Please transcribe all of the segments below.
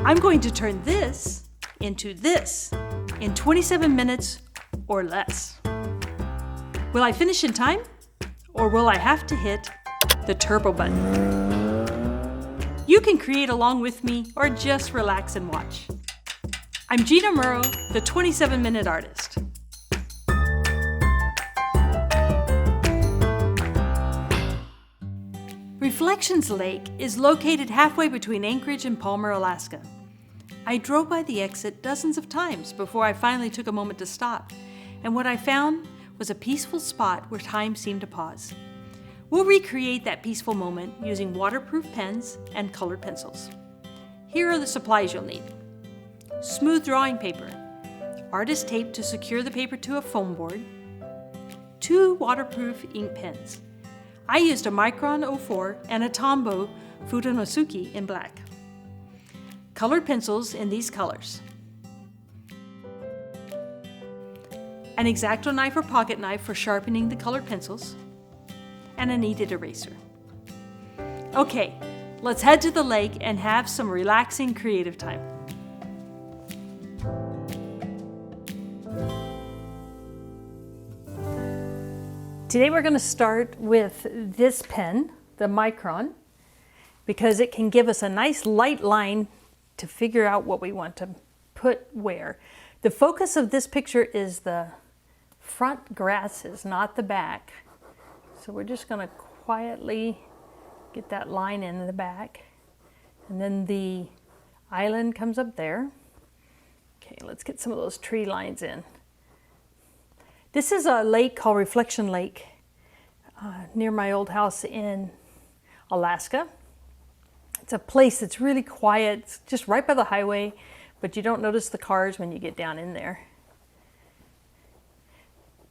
I'm going to turn this into this in 27 minutes or less. Will I finish in time? Or will I have to hit the turbo button? You can create along with me or just relax and watch. I'm Gina Murrow, the 27-minute artist. Reflections Lake is located halfway between Anchorage and Palmer, Alaska. I drove by the exit dozens of times before I finally took a moment to stop, and what I found was a peaceful spot where time seemed to pause. We'll recreate that peaceful moment using waterproof pens and colored pencils. Here are the supplies you'll need. Smooth drawing paper, artist tape to secure the paper to a foam board, 2 waterproof ink pens. I used a Micron 04 and a Tombow Fudenosuke in black. Colored pencils in these colors. An X-Acto knife or pocket knife for sharpening the colored pencils, and a kneaded eraser. Okay, let's head to the lake and have some relaxing creative time. Today we're going to start with this pen, the Micron, because it can give us a nice light line to figure out what we want to put where. The focus of this picture is the front grasses, not the back. So we're just going to quietly get that line in the back. And then the island comes up there. Okay, let's get some of those tree lines in. This is a lake called Reflection Lake near my old house in Alaska. It's a place that's really quiet. It's just right by the highway, but you don't notice the cars when you get down in there.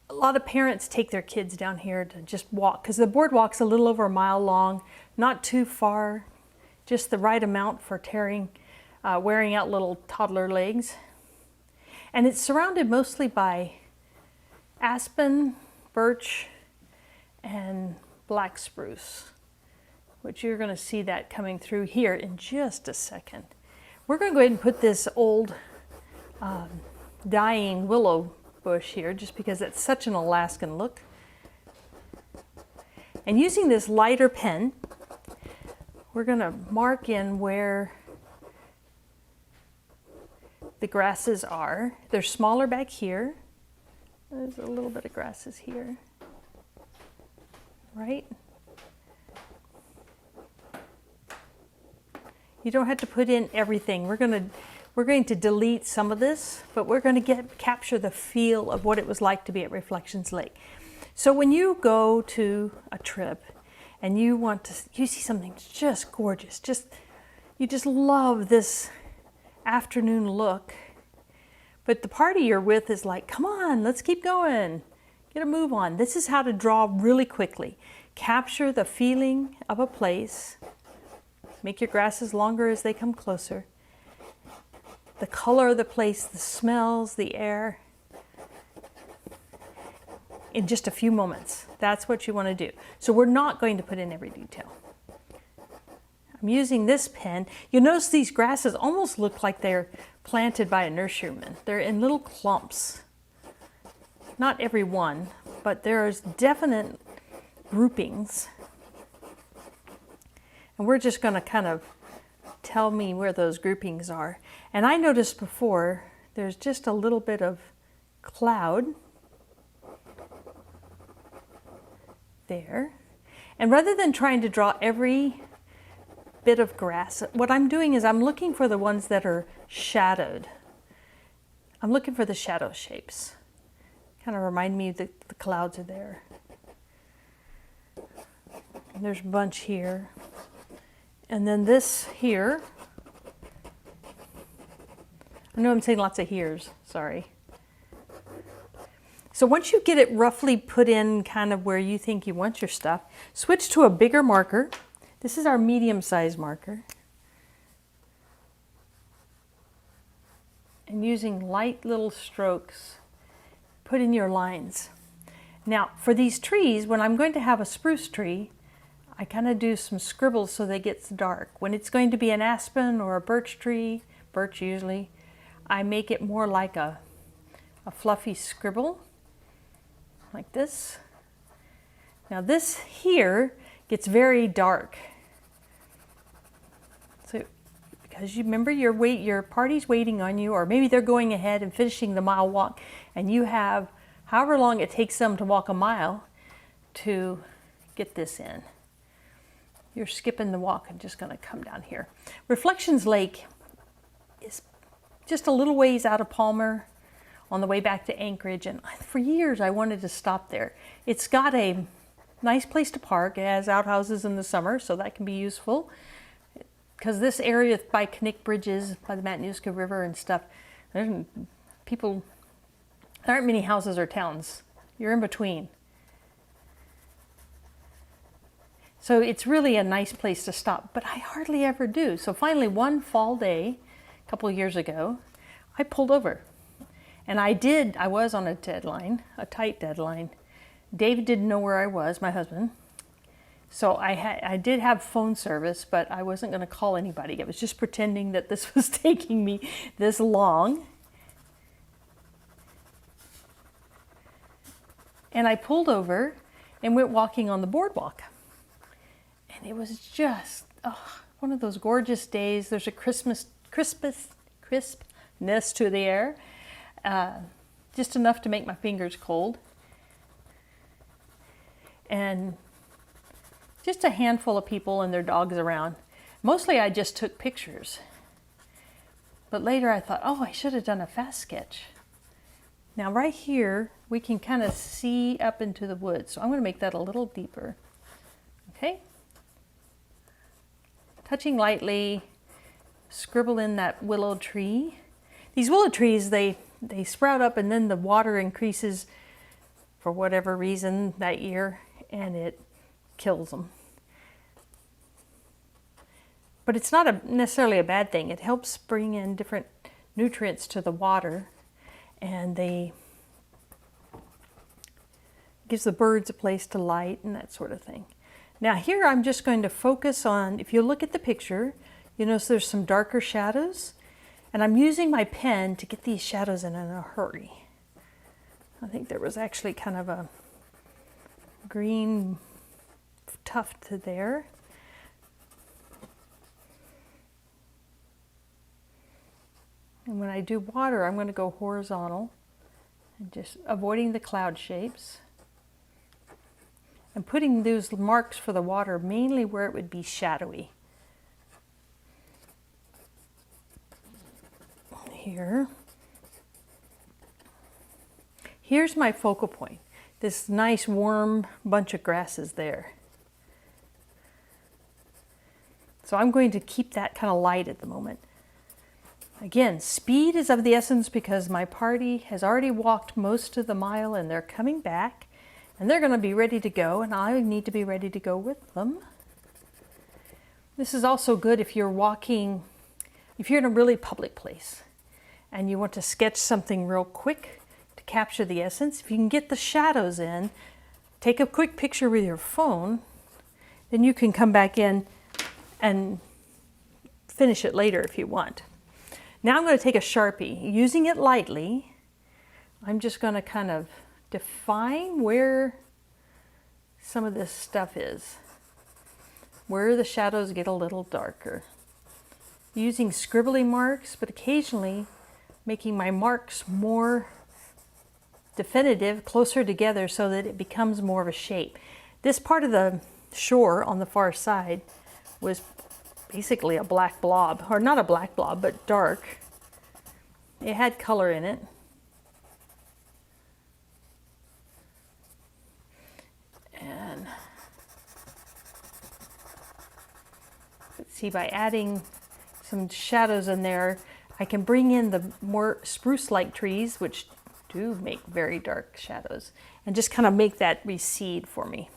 A lot of parents take their kids down here to just walk, because the boardwalk's a little over a mile long, not too far, just the right amount for wearing out little toddler legs. And it's surrounded mostly by aspen, birch, and black spruce, which you're going to see that coming through here in just a second. We're going to go ahead and put this old dying willow bush here just because it's such an Alaskan look. And using this lighter pen, we're going to mark in where the grasses are. They're smaller back here. There's a little bit of grasses here, right? You don't have to put in everything. We're going to delete some of this, but we're going to capture the feel of what it was like to be at Reflections Lake. So when you go to a trip and you see something just gorgeous, you just love this afternoon look, but the party you're with is like, come on, let's keep going, get a move on. This is how to draw really quickly. Capture the feeling of a place. Make your grasses longer as they come closer. The color of the place, the smells, the air. In just a few moments. That's what you want to do. So we're not going to put in every detail. I'm using this pen. You'll notice these grasses almost look like they're planted by a nurseryman. They're in little clumps. Not every one, but there's definite groupings. And we're just going to kind of tell me where those groupings are. And I noticed before there's just a little bit of cloud there. And rather than trying to draw every bit of grass, what I'm doing is I'm looking for the ones that are shadowed. I'm looking for the shadow shapes. Kind of remind me that the clouds are there. And there's a bunch here. And then this here, I know I'm saying lots of here's, sorry. So once you get it roughly put in kind of where you think you want your stuff, switch to a bigger marker. This is our medium-sized marker. And using light little strokes, put in your lines. Now, for these trees, when I'm going to have a spruce tree, I kind of do some scribbles so they get dark. When it's going to be an aspen or a birch tree, birch usually, I make it more like a fluffy scribble, like this. Now this here gets very dark. So, because you remember your party's waiting on you, or maybe they're going ahead and finishing the mile walk, and you have however long it takes them to walk a mile to get this in. You're skipping the walk and just going to come down here. Reflections Lake is just a little ways out of Palmer on the way back to Anchorage, and for years I wanted to stop there. It's got a nice place to park. It has outhouses in the summer, so that can be useful. Because this area by Knik Bridges, by the Matanuska River and stuff, there aren't many houses or towns. You're in between. So it's really a nice place to stop, but I hardly ever do. So finally, one fall day, a couple of years ago, I pulled over. And I was on a deadline, a tight deadline. David didn't know where I was, my husband. So I did have phone service, but I wasn't going to call anybody. I was just pretending that this was taking me this long. And I pulled over and went walking on the boardwalk. And it was just one of those gorgeous days. There's a crispness to the air. Just enough to make my fingers cold. And just a handful of people and their dogs around. Mostly I just took pictures. But later I thought, I should have done a fast sketch. Now right here, we can kind of see up into the woods. So I'm going to make that a little deeper. Okay? Touching lightly, scribble in that willow tree. These willow trees, they sprout up and then the water increases for whatever reason that year and it kills them. But it's not necessarily a bad thing. It helps bring in different nutrients to the water, and gives the birds a place to light and that sort of thing. Now here I'm just going to focus on, if you look at the picture, you notice there's some darker shadows, and I'm using my pen to get these shadows in a hurry. I think there was actually kind of a green tuft to there. And when I do water, I'm going to go horizontal and just avoiding the cloud shapes. And putting those marks for the water mainly where it would be shadowy. Here. Here's my focal point. This nice warm bunch of grasses there. So I'm going to keep that kind of light at the moment. Again, speed is of the essence because my party has already walked most of the mile and they're coming back. And they're going to be ready to go, and I need to be ready to go with them. This is also good if you're walking, if you're in a really public place and you want to sketch something real quick to capture the essence. If you can get the shadows in, take a quick picture with your phone, then you can come back in and finish it later if you want. Now I'm going to take a Sharpie. Using it lightly, I'm just going to kind of define where some of this stuff is, where the shadows get a little darker. Using scribbly marks, but occasionally making my marks more definitive, closer together so that it becomes more of a shape. This part of the shore on the far side was basically a black blob, or not a black blob, but dark. It had color in it. And let's see, by adding some shadows in there, I can bring in the more spruce-like trees, which do make very dark shadows, and just kind of make that recede for me.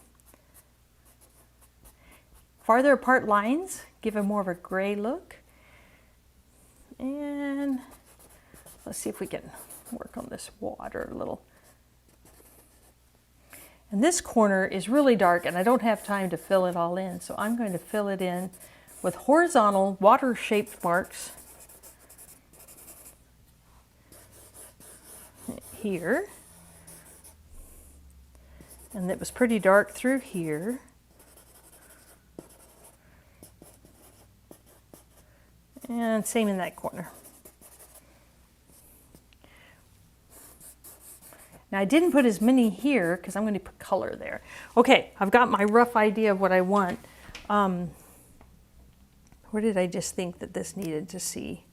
Farther apart lines give a more of a gray look. And let's see if we can work on this water a little. And this corner is really dark and I don't have time to fill it all in, so I'm going to fill it in with horizontal water-shaped marks here. And it was pretty dark through here. And same in that corner. Now I didn't put as many here because I'm going to put color there. Okay, I've got my rough idea of what I want. Where did I just think that this needed to see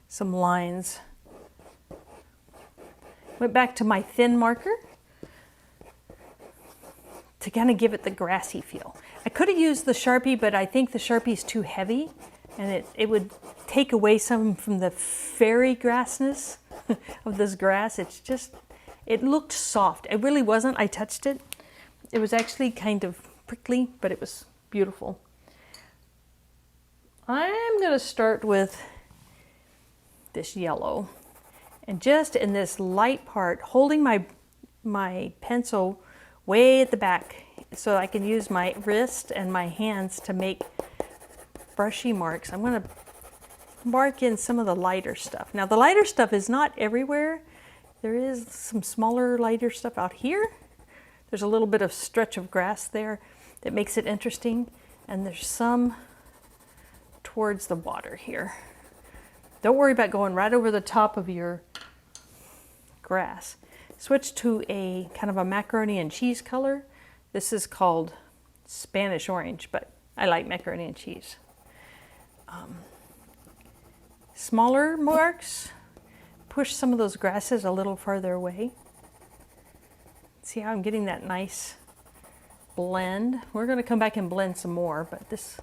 some lines? Went back to my thin marker to kind of give it the grassy feel. I could have used the Sharpie, but I think the Sharpie is too heavy and it would take away some from the fairy grassness of this grass. It looked soft. It really wasn't. I touched it. It was actually kind of prickly, but it was beautiful. I'm going to start with this yellow. And just in this light part, holding my pencil way at the back so I can use my wrist and my hands to make brushy marks. I'm going to mark in some of the lighter stuff. Now the lighter stuff is not everywhere. There is some smaller lighter stuff out here. There's a little bit of stretch of grass there that makes it interesting. And there's some towards the water here. Don't worry about going right over the top of your grass. Switch to a kind of a macaroni and cheese color. This is called Spanish orange, but I like macaroni and cheese. Smaller marks, push some of those grasses a little farther away. See how I'm getting that nice blend? We're going to come back and blend some more, but this,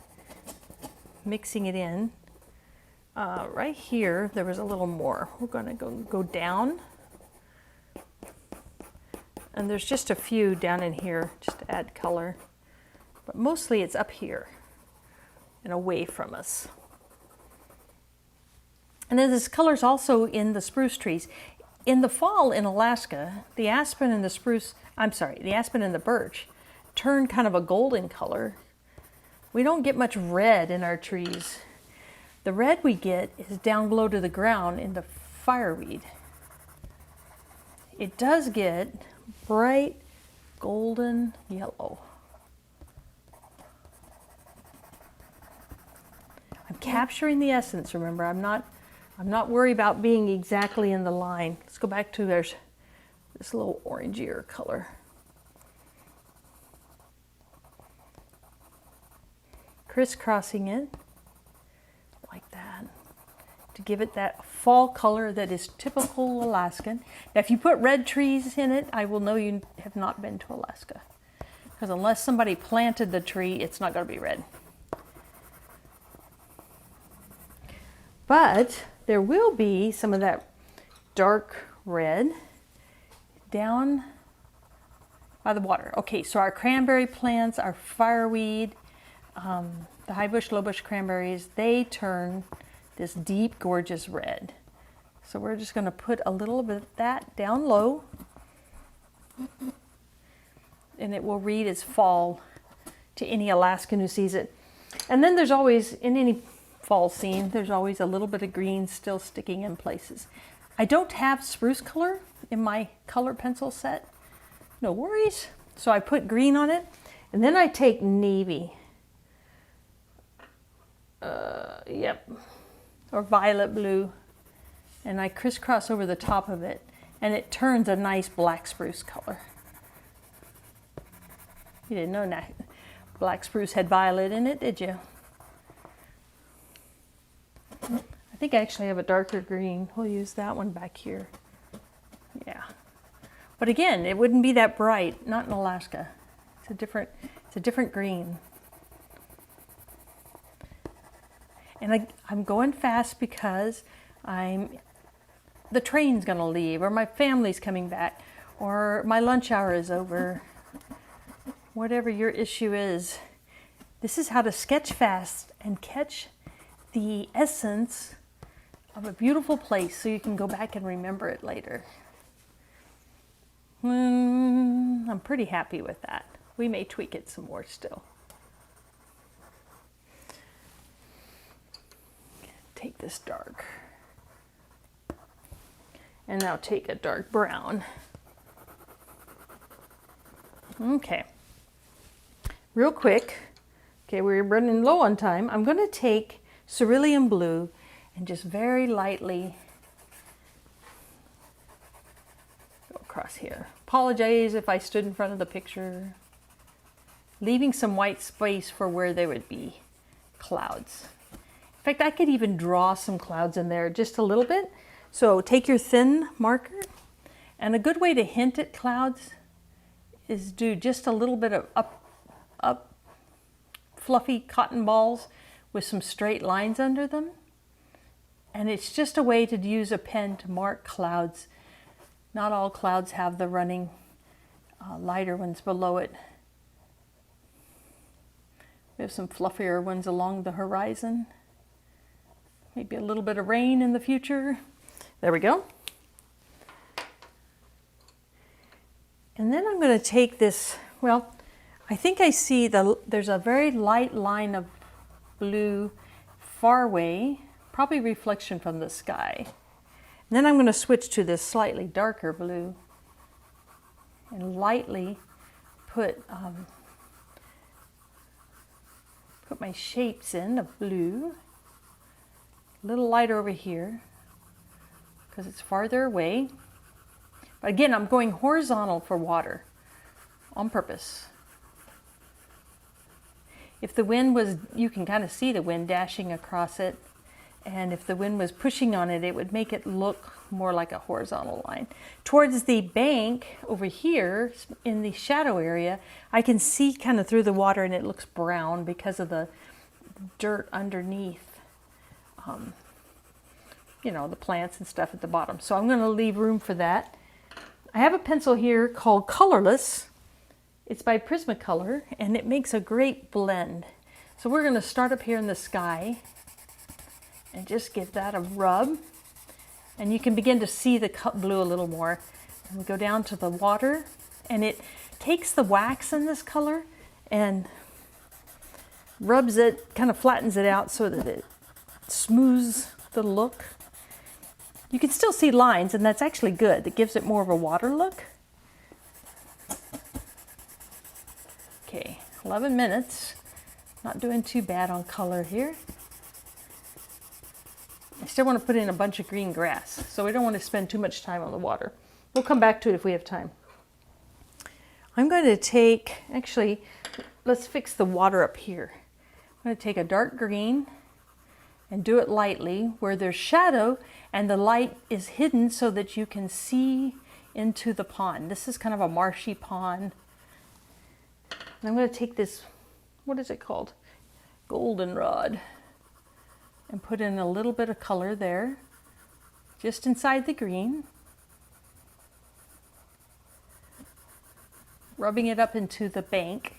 mixing it in. Right here, there was a little more. We're going to go down. And there's just a few down in here just to add color. But mostly it's up here and away from us. And then this color's also in the spruce trees. In the fall in Alaska, the aspen and the spruce, the aspen and the birch turn kind of a golden color. We don't get much red in our trees. The red we get is down below to the ground in the fireweed. It does get bright golden yellow. I'm capturing the essence, remember. I'm not worried about being exactly in the line. Let's go back to this little orangier color. Crisscrossing it like that to give it that fall color that is typical Alaskan. Now, if you put red trees in it, I will know you have not been to Alaska. Because unless somebody planted the tree, it's not going to be red. But there will be some of that dark red down by the water. Okay, so our cranberry plants, our fireweed, the high bush, low bush cranberries, they turn this deep, gorgeous red. So we're just going to put a little bit of that down low. And it will read as fall to any Alaskan who sees it. And then there's always, in any fall scene, there's always a little bit of green still sticking in places. I don't have spruce color in my color pencil set. No worries. So I put green on it. And then I take navy. Or violet blue. And I crisscross over the top of it. And it turns a nice black spruce color. You didn't know that black spruce had violet in it, did you? I think I actually have a darker green. We'll use that one back here. Yeah. But again, it wouldn't be that bright, not in Alaska. It's a different green. And I'm going fast because the train's gonna leave, or my family's coming back, or my lunch hour is over. Whatever your issue is, this is how to sketch fast and catch the essence of a beautiful place so you can go back and remember it later. I'm pretty happy with that. We may tweak it some more still. Take this dark. And now take a dark brown. Okay, real quick, okay, we're running low on time. I'm going to take cerulean blue and just very lightly go across here. Apologize if I stood in front of the picture, leaving some white space for where there would be clouds. In fact, I could even draw some clouds in there just a little bit. So take your thin marker, and a good way to hint at clouds is do just a little bit of up fluffy cotton balls with some straight lines under them. And it's just a way to use a pen to mark clouds. Not all clouds have the running lighter ones below it. We have some fluffier ones along the horizon. Maybe a little bit of rain in the future. There we go. And then I'm going to take this, well, I think I see there's a very light line of blue far away, probably reflection from the sky. And then I'm going to switch to this slightly darker blue and lightly put my shapes in of blue. A little lighter over here because it's farther away. But again, I'm going horizontal for water on purpose. If the wind was, you can kind of see the wind dashing across it. And if the wind was pushing on it, it would make it look more like a horizontal line. Towards the bank over here in the shadow area, I can see kind of through the water and it looks brown because of the dirt underneath. You know, the plants and stuff at the bottom. So I'm going to leave room for that. I have a pencil here called Colorless. It's by Prismacolor and it makes a great blend. So we're going to start up here in the sky and just give that a rub. And you can begin to see the blue a little more. And we go down to the water and it takes the wax in this color and rubs it, kind of flattens it out so that it smooths the look. You can still see lines, and that's actually good. It gives it more of a water look. Okay, 11 minutes. Not doing too bad on color here. I still want to put in a bunch of green grass, so we don't want to spend too much time on the water. We'll come back to it if we have time. I'm going to take, actually, let's fix the water up here. I'm going to take a dark green and do it lightly where there's shadow and the light is hidden so that you can see into the pond. This is kind of a marshy pond. And I'm going to take this, what is it called? Goldenrod, and put in a little bit of color there, just inside the green. Rubbing it up into the bank.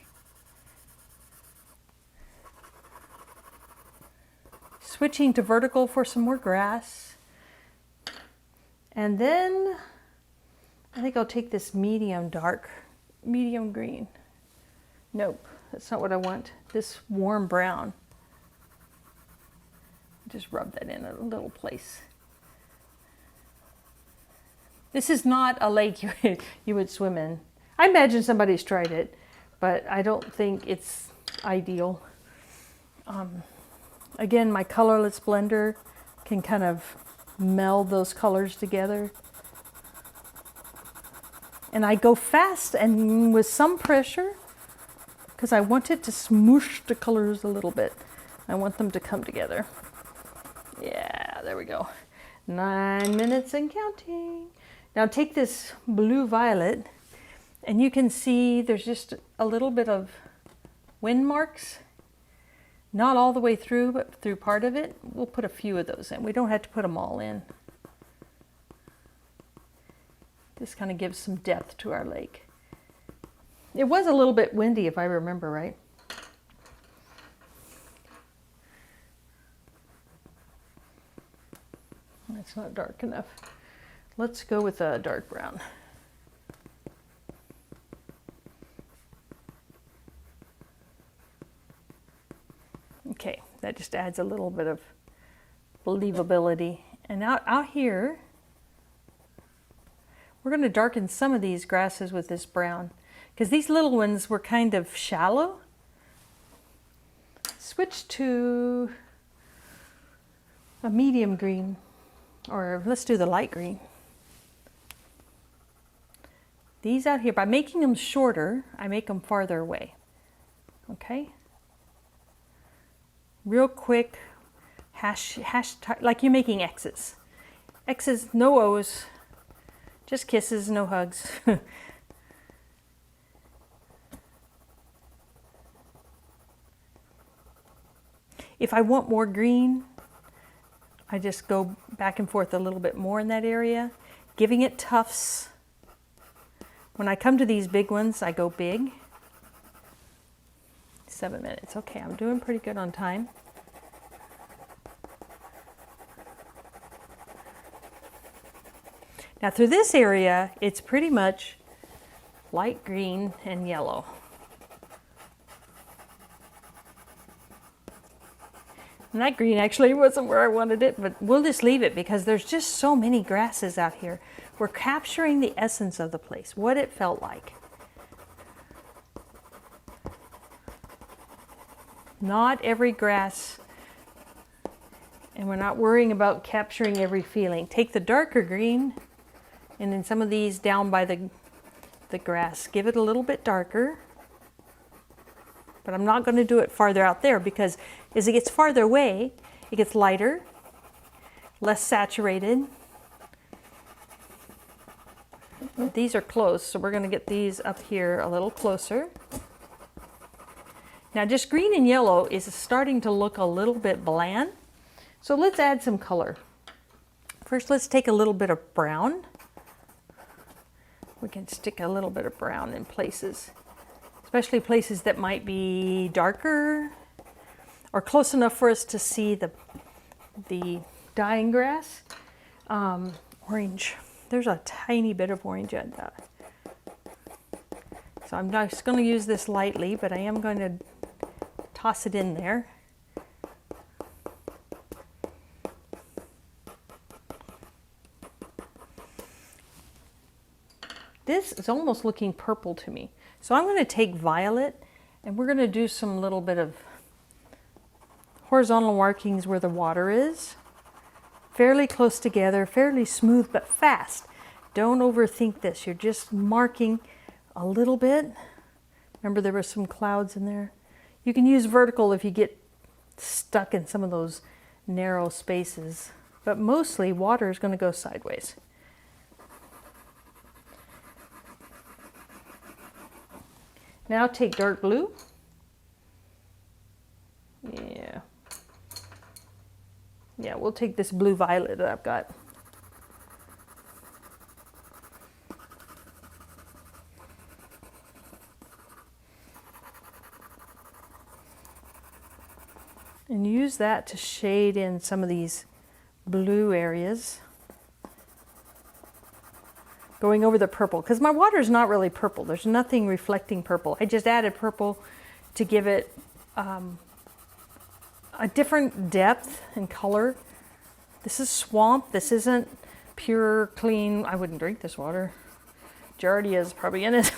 Switching to vertical for some more grass. And then I think I'll take this medium green. Nope, that's not what I want. This warm brown. Just rub that in a little place. This is not a lake you would swim in. I imagine somebody's tried it, but I don't think it's ideal. Again, my colorless blender can kind of meld those colors together. And I go fast and with some pressure because I want it to smoosh the colors a little bit. I want them to come together. Yeah, there we go. 9 minutes and counting. Now take this blue violet and you can see there's just a little bit of wind marks. Not all the way through, but through part of it. We'll put a few of those in. We don't have to put them all in. This kind of gives some depth to our lake. It was a little bit windy if I remember right. That's not dark enough. Let's go with a dark brown. Okay, that just adds a little bit of believability. And out here, We're going to darken some of these grasses with this brown because these little ones were kind of shallow. Switch to a medium green, or let's do the light green. These out here, by making them shorter, I make them farther away. Okay? Real quick, like you're making X's. X's, no O's, just kisses, no hugs. If I want more green, I just go back and forth a little bit more in that area, giving it tufts. When I come to these big ones, I go big. 7 minutes. Okay, I'm doing pretty good on time. Now through this area, it's pretty much light green and yellow. And that green actually wasn't where I wanted it, but we'll just leave it because there's just so many grasses out here. We're capturing the essence of the place, what it felt like. Not every grass, and we're not worrying about capturing every feeling. Take the darker green, and then some of these down by the grass, give it a little bit darker. But I'm not going to do it farther out there because as it gets farther away, it gets lighter, less saturated. These are close, so we're going to get these up here a little closer. Now just green and yellow is starting to look a little bit bland, so let's add some color. First, let's take a little bit of brown. We can stick a little bit of brown in places, especially places that might be darker or close enough for us to see the dying grass. Orange. There's a tiny bit of orange at that. So I'm just going to use this lightly, but I am going to toss it in there. This is almost looking purple to me. So I'm going to take violet and we're going to do some little bit of horizontal markings where the water is. Fairly close together, fairly smooth but fast. Don't overthink this. You're just marking a little bit. Remember there were some clouds in there. You can use vertical if you get stuck in some of those narrow spaces, but mostly water is going to go sideways. Now take dark blue. Yeah, we'll take this blue violet that I've got. And use that to shade in some of these blue areas. Going over the purple, because my water is not really purple. There's nothing reflecting purple. I just added purple to give it a different depth and color. This is swamp. This isn't pure, clean. I wouldn't drink this water. Giardia is probably in it.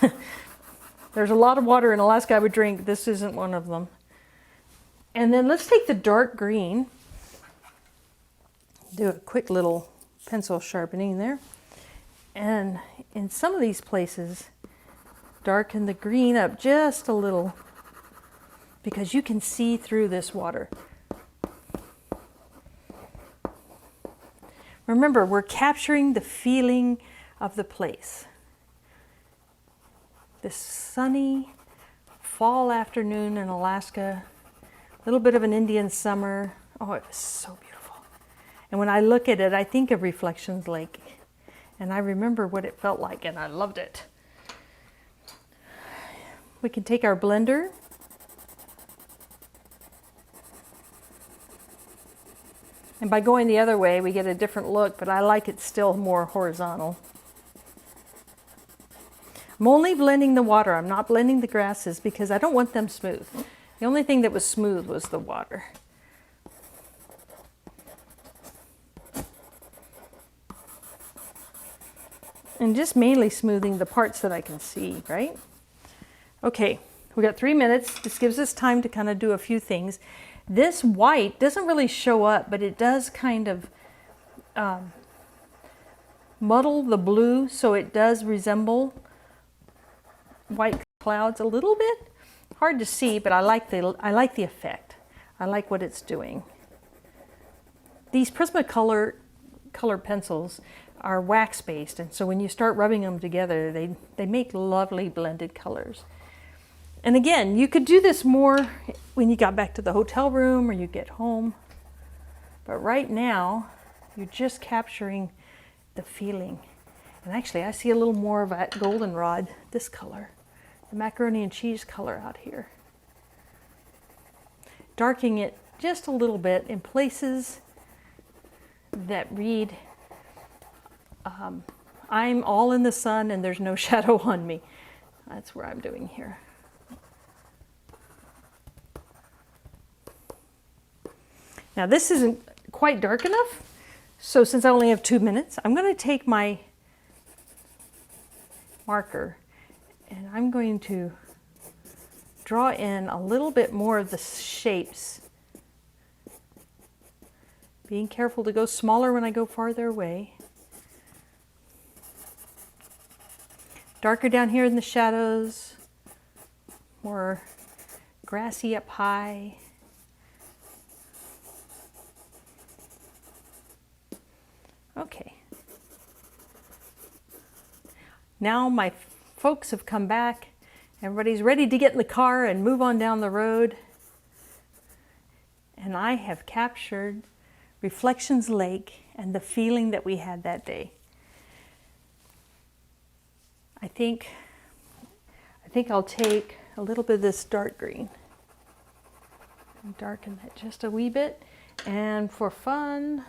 There's a lot of water in Alaska I would drink. This isn't one of them. And then let's take the dark green. Do a quick little pencil sharpening there. And in some of these places, darken the green up just a little because you can see through this water. Remember, we're capturing the feeling of the place. This sunny fall afternoon in Alaska, a little bit of an Indian summer. Oh, it was so beautiful. And when I look at it, I think of Reflections Lake. And I remember what it felt like, and I loved it. We can take our blender. And by going the other way, we get a different look, but I like it still more horizontal. I'm only blending the water. I'm not blending the grasses because I don't want them smooth. The only thing that was smooth was the water. And just mainly smoothing the parts that I can see, right? Okay, we got 3 minutes. This gives us time to kind of do a few things. This white doesn't really show up, but it does kind of muddle the blue, so it does resemble white clouds a little bit. Hard to see, but I like the effect. I like what it's doing. These Prismacolor pencils are wax-based, and so when you start rubbing them together, they make lovely blended colors. And again, you could do this more when you got back to the hotel room or you get home. But right now, you're just capturing the feeling. And actually, I see a little more of that goldenrod, this color, the macaroni and cheese color out here. Darkening it just a little bit in places that read, I'm all in the sun and there's no shadow on me. That's what I'm doing here. Now this isn't quite dark enough, so since I only have 2 minutes, I'm going to take my marker and I'm going to draw in a little bit more of the shapes. Being careful to go smaller when I go farther away. Darker down here in the shadows, more grassy up high. Okay. Now my folks have come back. Everybody's ready to get in the car and move on down the road. And I have captured Reflections Lake and the feeling that we had that day. I think I'll take a little bit of this dark green and darken that just a wee bit. And for fun,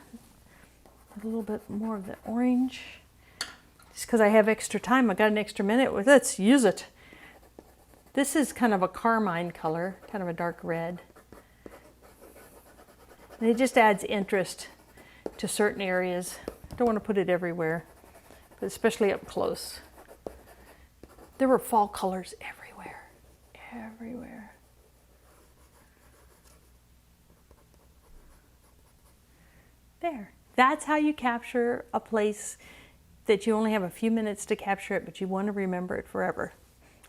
a little bit more of the orange. Just because I have extra time, I got an extra minute. Let's use it. This is kind of a carmine color, kind of a dark red. And it just adds interest to certain areas. I don't want to put it everywhere, but especially up close. There were fall colors everywhere, everywhere. There. That's how you capture a place that you only have a few minutes to capture it, but you want to remember it forever.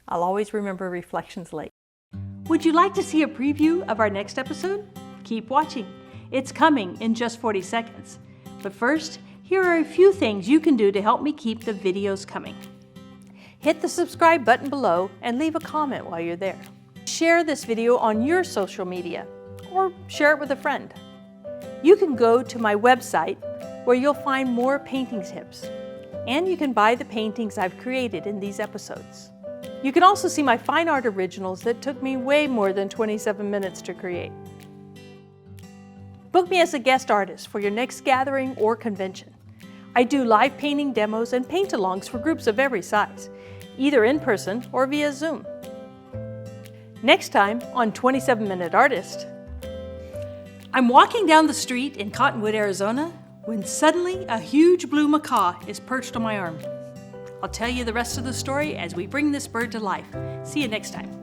I'll always remember Reflections Lake. Would you like to see a preview of our next episode? Keep watching. It's coming in just 40 seconds. But first, here are a few things you can do to help me keep the videos coming. Hit the subscribe button below and leave a comment while you're there. Share this video on your social media or share it with a friend. You can go to my website where you'll find more painting tips, and you can buy the paintings I've created in these episodes. You can also see my fine art originals that took me way more than 27 minutes to create. Book me as a guest artist for your next gathering or convention. I do live painting demos and paint-alongs for groups of every size, either in person or via Zoom. Next time on 27 Minute Artist, I'm walking down the street in Cottonwood, Arizona, when suddenly a huge blue macaw is perched on my arm. I'll tell you the rest of the story as we bring this bird to life. See you next time.